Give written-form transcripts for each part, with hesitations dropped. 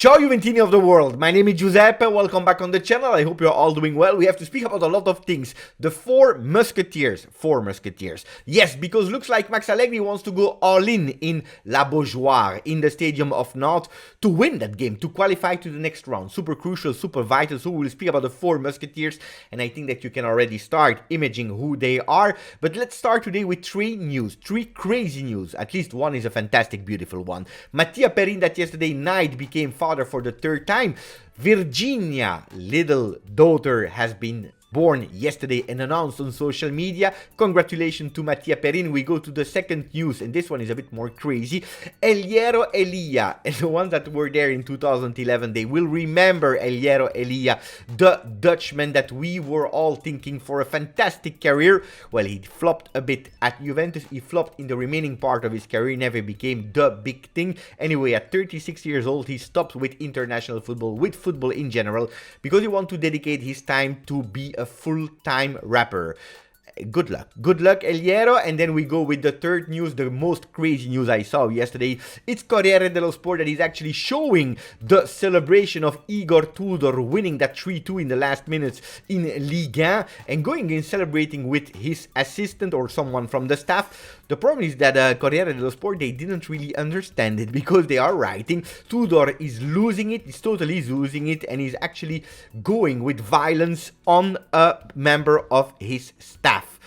Ciao Juventini of the world, my name is Giuseppe, welcome back on the channel, I hope you're all doing well. We have to speak about a lot of things. The Four Musketeers. Yes, because looks like Max Allegri wants to go all in La Beaujoire, in the Stadium of Nantes, to win that game, to qualify to the next round. Super crucial, super vital, so we'll speak about the Four Musketeers, and I think that you can already start imaging who they are. But let's start today with three crazy news. At least one is a fantastic, beautiful one. Mattia Perin, that yesterday night became father for the third time. Virginia, little daughter, has been born yesterday and announced on social media. Congratulations to Mattia Perin. We go to the second news, and this one is a bit more crazy. Eliero Elia, and the ones that were there in 2011, they will remember Eliero Elia, the Dutchman that we were all thinking for a fantastic career. Well, he flopped a bit at Juventus. He flopped in the remaining part of his career, never became the big thing. Anyway, at 36 years old, he stopped with international football, with football in general, because he wanted to dedicate his time to be a full-time rapper. Good luck, Eliero. And then we go with the third news, the most crazy news I saw yesterday. It's Corriere dello Sport that is actually showing the celebration of Igor Tudor winning that 3-2 in the last minutes in Ligue 1 and going and celebrating with his assistant or someone from the staff. The problem is that Corriere dello Sport, they didn't really understand it, because they are writing Tudor is losing it, he's totally losing it, and he's actually going with violence on a member of his staff.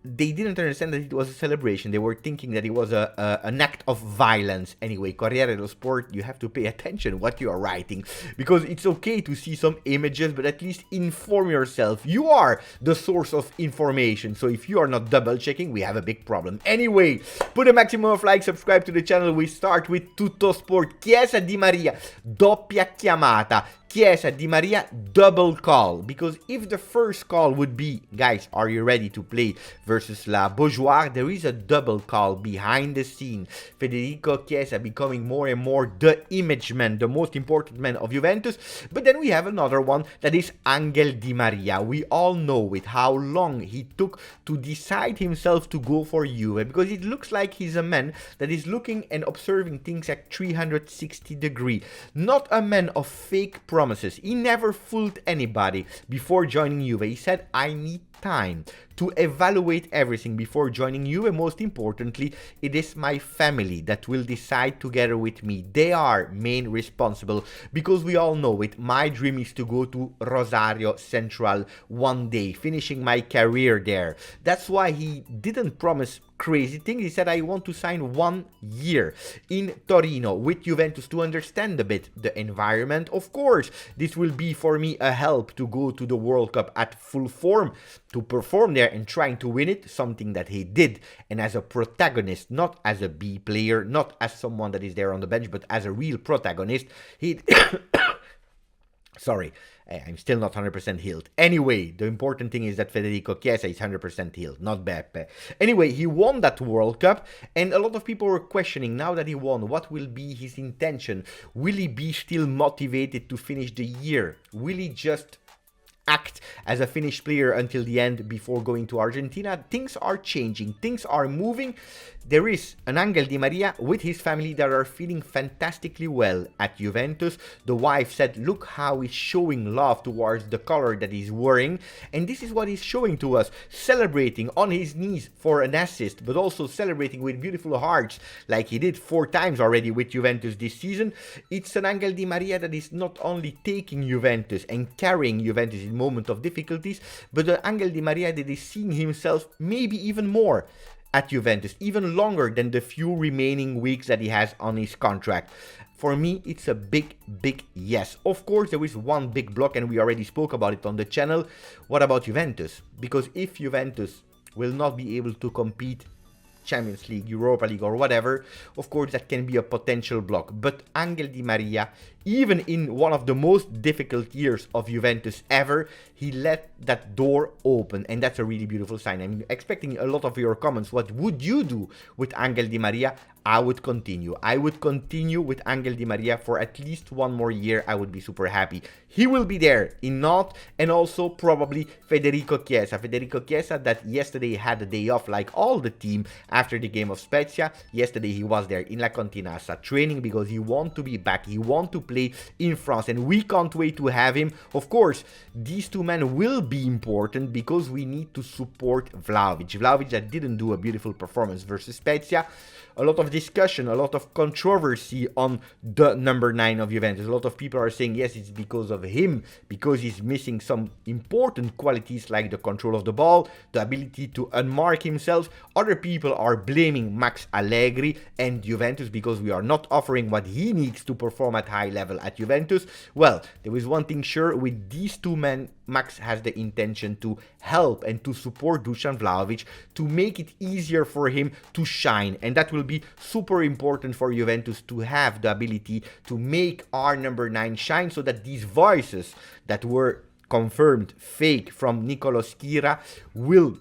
They didn't understand that it was a celebration. They were thinking that it was an act of violence. Anyway, Corriere dello Sport, you have to pay attention what you are writing, because it's okay to see some images, but at least inform yourself. You are the source of information, so if you are not double checking, we have a big problem. Anyway, put a maximum of likes, subscribe to the channel. We start with Tutto Sport. Chiesa Di Maria, doppia chiamata. Chiesa Di Maria, double call, because if the first call would be, guys, are you ready to play versus La Beaujoire, there is a double call behind the scene. Federico Chiesa becoming more and more the image man, the most important man of Juventus. But then we have another one, that is Angel Di Maria. We all know it, how long he took to decide himself to go for Juve, because it looks like he's a man that is looking and observing things at 360 degrees. Not a man of fake promises. He never fooled anybody before joining Juve. He said, I need time to evaluate everything before joining Juve. Most importantly, it is my family that will decide together with me. They are main responsible, because we all know it. My dream is to go to Rosario Central one day, finishing my career there. That's why he didn't promise crazy things. He said, I want to sign 1 year in Torino with Juventus to understand a bit the environment. Of course, this will be for me a help to go to the World Cup at full form, to perform there and trying to win it, something that he did, and as a protagonist, not as a B player, not as someone that is there on the bench, but as a real protagonist. He sorry, I'm still not 100% healed. Anyway, the important thing is that Federico Chiesa is 100% healed, not Beppe. Anyway, he won that World Cup, and a lot of people were questioning, now that he won, what will be his intention? Will he be still motivated to finish the year? Will he just act as a Finnish player until the end before going to Argentina? Things are changing, things are moving. There is an Angel Di Maria with his family that are feeling fantastically well at Juventus. The wife said, look how he's showing love towards the color that he's wearing, and this is what he's showing to us, celebrating on his knees for an assist, but also celebrating with beautiful hearts like he did 4 times already with Juventus this season. It's an Angel Di Maria that is not only taking Juventus and carrying Juventus in moment of difficulties, but an Angel Di Maria that is seeing himself maybe even more at Juventus, even longer than the few remaining weeks that he has on his contract. For me, it's a big yes. Of course, there is one big block, and we already spoke about it on the channel. What about Juventus? Because if Juventus will not be able to compete Champions League, Europa League, or whatever, of course that can be a potential block. But Angel Di Maria, even in one of the most difficult years of Juventus ever, he let that door open, and that's a really beautiful sign. I'm expecting a lot of your comments. What would you do with Angel Di Maria? I would continue. I would continue with Angel Di Maria for at least one more year. I would be super happy. He will be there in not, and also probably Federico Chiesa. Federico Chiesa that yesterday had a day off like all the team after the game of Spezia. Yesterday he was there in La Continassa training because he wants to be back. He wants to play in France and we can't wait to have him. Of course, these two men will be important because we need to support Vlahovic. Vlahovic that didn't do a beautiful performance versus Spezia. A lot of discussion, a lot of controversy on the number 9 of Juventus. A lot of people are saying, yes, it's because of him, because he's missing some important qualities like the control of the ball, the ability to unmark himself. Other people are blaming Max Allegri and Juventus because we are not offering what he needs to perform at high level at Juventus. Well, there is one thing sure, with these two men, Max has the intention to help and to support Dusan Vlahovic to make it easier for him to shine, and that will be super important for Juventus to have the ability to make our number 9 shine, so that these voices that were confirmed fake from Nicolo Schira will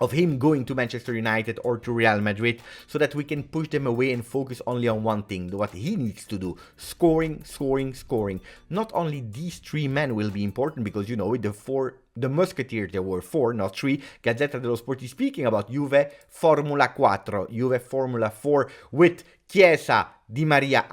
of him going to Manchester United or to Real Madrid, so that we can push them away and focus only on one thing, what he needs to do: scoring, scoring, scoring. Not only these 3 men will be important, because you know, with the Musketeers, there were 4, not 3. Gazzetta dello Sport is speaking about Juve Formula 4, Juve Formula 4 with Chiesa, Di Maria,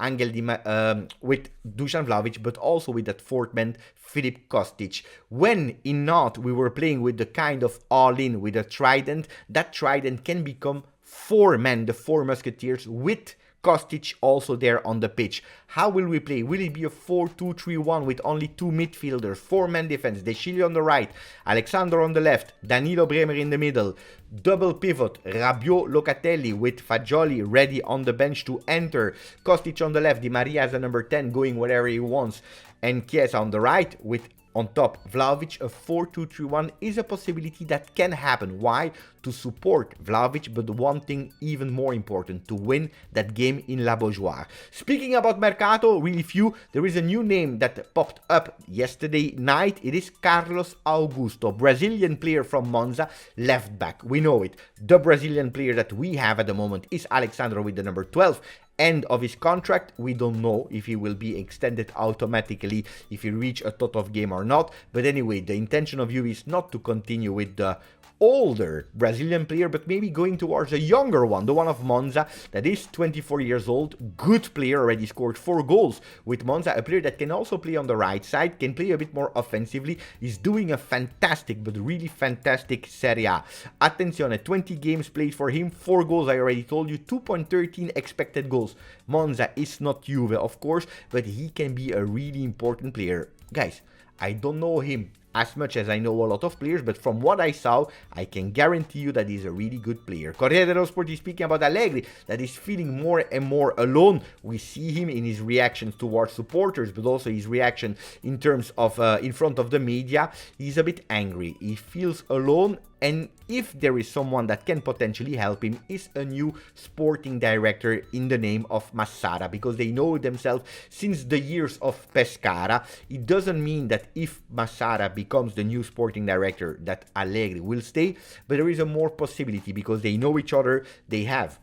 with Dusan Vlahovic, but also with that 4th man, Filip Kostic. When in not we were playing with the kind of all-in with a trident, that trident can become 4 men, the 4 Musketeers, with Kostic also there on the pitch. How will we play? Will it be a 4-2-3-1 with only 2 midfielders, 4-man defense, De Sciglio on the right, Alexandro on the left, Danilo Bremer in the middle, double pivot, Rabiot, Locatelli with Fagioli ready on the bench to enter, Kostic on the left, Di Maria as a number 10 going wherever he wants, and Chiesa on the right with on top Vlahovic. A 4-2-3-1 is a possibility that can happen. Why? To support Vlahovic, but one thing even more important, to win that game in La Beaujoire. Speaking about Mercato, really few, there is a new name that popped up yesterday night. It is Carlos Augusto, Brazilian player from Monza, left back. We know it. The Brazilian player that we have at the moment is Alexandro with the number 12. End of his contract. We don't know if he will be extended automatically if he reach a total game or not. But anyway, the intention of Juve is not to continue with the older Brazilian player, but maybe going towards a younger one, the one of Monza, that is 24 years old, good player, already scored 4 goals with Monza, a player that can also play on the right side, can play a bit more offensively, is doing a fantastic, but really fantastic Serie A. Attenzione, 20 games played for him, 4 goals, I already told you, 2.13 expected goals. Monza is not Juve, of course, but he can be a really important player. Guys, I don't know him as much as I know a lot of players, but from what I saw, I can guarantee you that he's a really good player. Corriere dello Sport is speaking about Allegri, that is feeling more and more alone. We see him in his reactions towards supporters, but also his reaction in terms of in front of the media. He's a bit angry. He feels alone, and if there is someone that can potentially help him, is a new sporting director in the name of Massara, because they know themselves since the years of Pescara. It doesn't mean that if Massara becomes the new sporting director that Allegri will stay, but there is a more possibility because they know each other, they have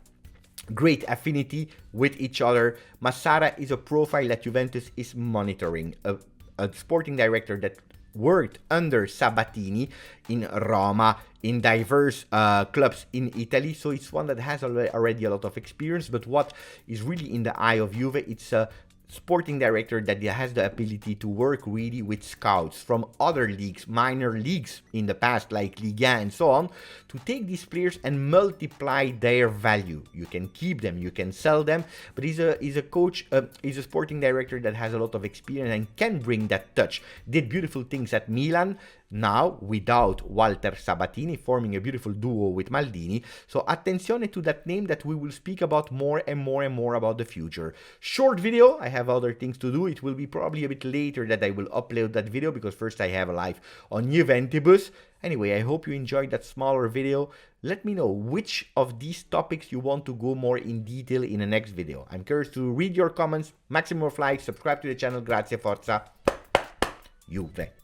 great affinity with each other. Massara is a profile that Juventus is monitoring, a sporting director that worked under Sabatini in Roma, in diverse clubs in Italy, so it's one that has already a lot of experience. But what is really in the eye of Juve, it's a sporting director that has the ability to work really with scouts from other leagues, minor leagues in the past, like Liga and so on, to take these players and multiply their value. You can keep them, you can sell them, but he's a coach, he's a sporting director that has a lot of experience and can bring that touch. Did beautiful things at Milan, now without Walter Sabatini, forming a beautiful duo with Maldini. So attenzione to that name that we will speak about more and more and more about the future. Short video, I have other things to do. It will be probably a bit later that I will upload that video, because first I have a live on Juventus. Anyway, I hope you enjoyed that smaller video. Let me know which of these topics you want to go more in detail in the next video. I'm curious to read your comments. Maximum of likes, subscribe to the channel. Grazie, forza, Juve.